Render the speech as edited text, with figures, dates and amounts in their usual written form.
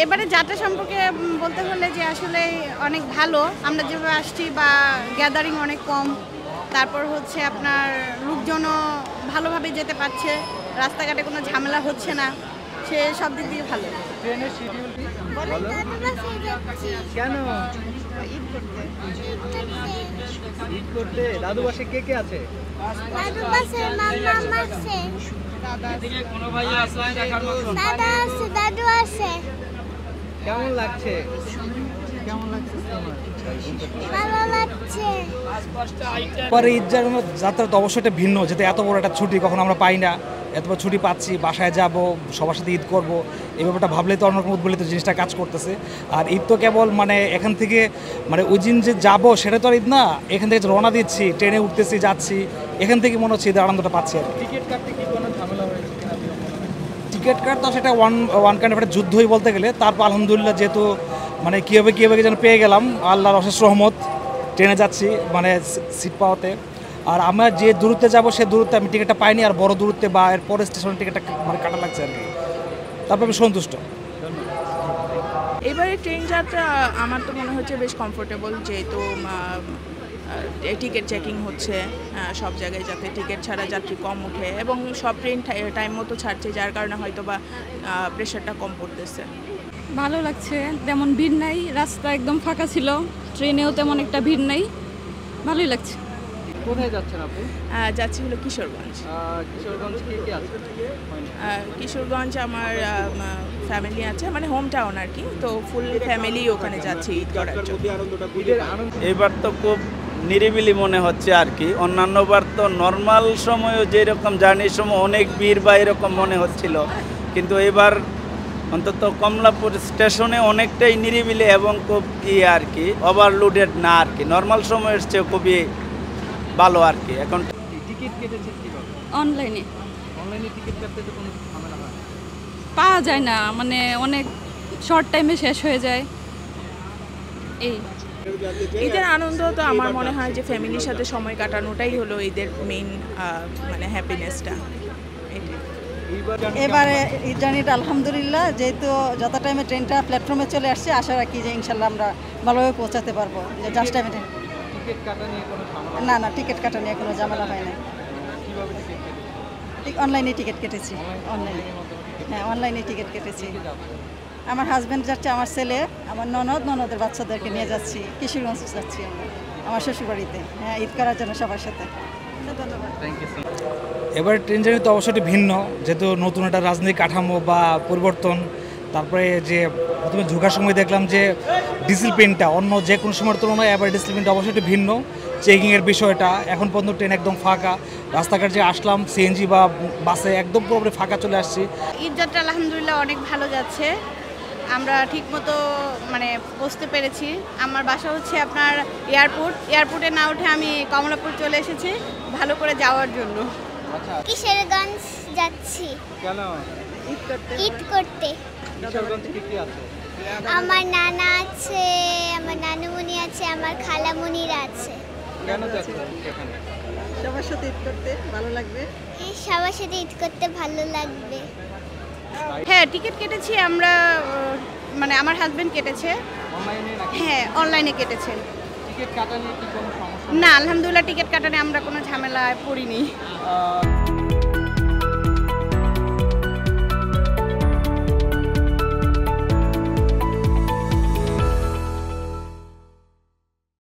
এবারে যাত্রা সম্পর্কে বলতে হলে যে আসলে অনেক ভালো, আমরা যেভাবে আসছি বা গ্যাদারিং অনেক কম, তারপর হচ্ছে আপনার লোকজনও ভালোভাবে যেতে পারছে, রাস্তাঘাটে কোনো ঝামেলা হচ্ছে না, সে সব দিক দিয়ে ভালো। ট্রেনের শিডিউলটি বলো। কেন? ঈদ করতে। ঈদ করতে দাদু বাসে কে কে আছে? দাদু বাসে মামা আছে, দাদা দাদু আছে। কেমন লাগছে? কেমন লাগছে তোমার? ভালো লাগছে। পরে ঈদ যাত্রা তো অবশ্যই একটা ভিন্ন, যেতে এত বড় একটা ছুটি কখনো আমরা পাই না, এত বড় ছুটি পাচ্ছি, বাসায় যাব, সবার সাথে ঈদ করব, এই ব্যাপারটা ভাবলেই তো অন্যরকম উদ্বেলিত জিনিসটা কাজ করতেছে। আর ঈদ তো কেবল মানে এখান থেকে মানে ওই দিন যে যাবো সেটা তো আর ঈদ না, এখান থেকে রওনা দিচ্ছি, ট্রেনে উঠতেছি, যাচ্ছি, এখান থেকে মনে হচ্ছে ঈদের আনন্দটা পাচ্ছি আর কি। টিকিট কাটতে কি কোনো ঝামেলা হয়েছে কিনা? টিকিট কাট তো সেটা ওয়ান কাইন্ড অফ একটা যুদ্ধই বলতে গেলে। তারপর আলহামদুলিল্লাহ যেহেতু মানে কীভাবে যেন পেয়ে গেলাম, আল্লাহর অশেষ রহমত, ট্রেনে যাচ্ছি মানে সিট পাওয়াতে। আর আমরা যে দূরত্বে যাব সে দূরত্বে আমি টিকিটটা পাইনি, আর বড় দূরত্বে বা এর পরের স্টেশনের টিকিটটা মানে কাটা লাগছে আর কি। তারপর আমি সন্তুষ্ট। এবারে ট্রেন যাত্রা আমার তো মনে হচ্ছে বেশ কমফোর্টেবল, যেহেতু টিকিট চেকিং হচ্ছে সব জায়গায়, যাতে টিকিট ছাড়া যাত্রী কম ওঠে, এবং সব ট্রেন টাইম মতো ছাড়ছে, যার কারণে হয়তো বা প্রেশারটা কম পড়তেছে। ভালো লাগছে, তেমন ভিড় নাই, রাস্তা একদম ফাঁকা ছিল, ট্রেনেও তেমন একটা ভিড় নাই, ভালোই লাগছে। কোথায় যাচ্ছেন আপনি? যাচ্ছি হলো কিশোরগঞ্জ। কিশোরগঞ্জ কে কে আছে? কিশোরগঞ্জ আমার ফ্যামিলি আছে, মানে হোম টাউন আর কি, তো ফুল ফ্যামিলি ওখানে যাচ্ছি ঈদ করার জন্য। এবার তো খুব নিরিবিলি মনে হচ্ছে আর কি। অন্যান্যবার তো নর্মাল সময়ও যেরকম জার্নির সময় অনেক ভিড় বা এরকম মনে হচ্ছিল, কিন্তু এবার অন্তত কমলাপুর স্টেশনে অনেকটাই নিরিবিলি এবং খুব আর কি ওভারলোডেড না আর কি, নর্মাল সময়ের চেয়ে খুবই ভালো আর কি। এখন টিকিট কেটেছেন কিভাবে? অনলাইনে অনলাইনে টিকিট কাটতে তো কোনো ঝামেলা হয়? পাওয়া যায় না, মানে অনেক শর্ট টাইমে শেষ হয়ে যায়। এই ঈদের আনন্দ তো আমার মনে হয় যে ফ্যামিলির সাথে সময় কাটানোটাই হলো ঈদের মেইন মানে হ্যাপিনেসটা। এবারে ঈদ জার্নিটা আলহামদুলিল্লাহ, যেহেতু যত টাইমে ট্রেনটা প্ল্যাটফর্মে চলে আসছে, আশা রাখি যে ইনশাল্লাহ আমরা ভালোভাবে পৌঁছাতে পারবো, যে জাস্ট টাইমে। টিকিট কাটা নিয়ে কোনো ঝামেলা? না, টিকিট কাটা নিয়ে কোনো ঝামেলা হয় না। কিভাবে টিকিট কেটেছেন? অনলাইনে টিকিট কেটেছি। অনলাইনে, হ্যাঁ অনলাইনে টিকিট কেটেছি। আমার হাজব্যান্ড যাচ্ছে, আমার ছেলে, আমার ননদের বাচ্চাদেরকে নিয়ে যাচ্ছি, কিশোরগঞ্জ যাচ্ছি আমরা আমার শ্বশুরবাড়িতে, হ্যাঁ ঈদ করার জন্য সবার সাথে। ধন্যবাদ। এবার ট্রেন জার্নি তো অবশ্যই ভিন্ন, যেহেতু নতুন একটা রাজনৈতিক কাঠামো বা পরিবর্তন। তারপরে যে প্রথমে ঢোকার সময় দেখলাম যে ডিসিপ্লিনটা অন্য যে কোনো সময়ের তুলনায় এবার ডিসিপ্লিনটা অবশ্যই ভিন্ন। চেকিংয়ের বিষয়টা, এখন পর্যন্ত ট্রেন একদম ফাঁকা, রাস্তাঘাট যে আসলাম সিএনজি বা বাসে একদম পুরোপুরি ফাঁকা চলে আসছি। ঈদ যাত্রা আলহামদুলিল্লাহ অনেক ভালো যাচ্ছে, আমরা ঠিকমতো মানে পৌঁছতে পেরেছি। আমার বাসা হচ্ছে আপনার এয়ারপোর্টে না উঠে আমি কমলাপুর চলে এসেছি ভালো করে যাওয়ার জন্য। কিশোরগঞ্জ যাচ্ছি কেন? ঈদ করতে। কিশোরগঞ্জে কে কে আছে? আমার নানা আছে, আমার নানুমণি আছে, আমার খালামণিরা আছে। কেন যাচ্ছেন সেখানে? সবার সাথে ঈদ করতে ভালো লাগবে। সবার সাথে ঈদ করতে ভালো লাগবে। হ্যাঁ টিকিট কেটেছি আমরা, মানে আমার হাজবেন্ড কেটেছে। অনলাইনে নাকি? হ্যাঁ অনলাইনে কেটেছে। টিকিট কাটা নিয়ে কি কোনো সমস্যা? না আলহামদুলিল্লাহ টিকিট কাটা নিয়ে আমরা কোনো ঝামেলায় পড়িনি।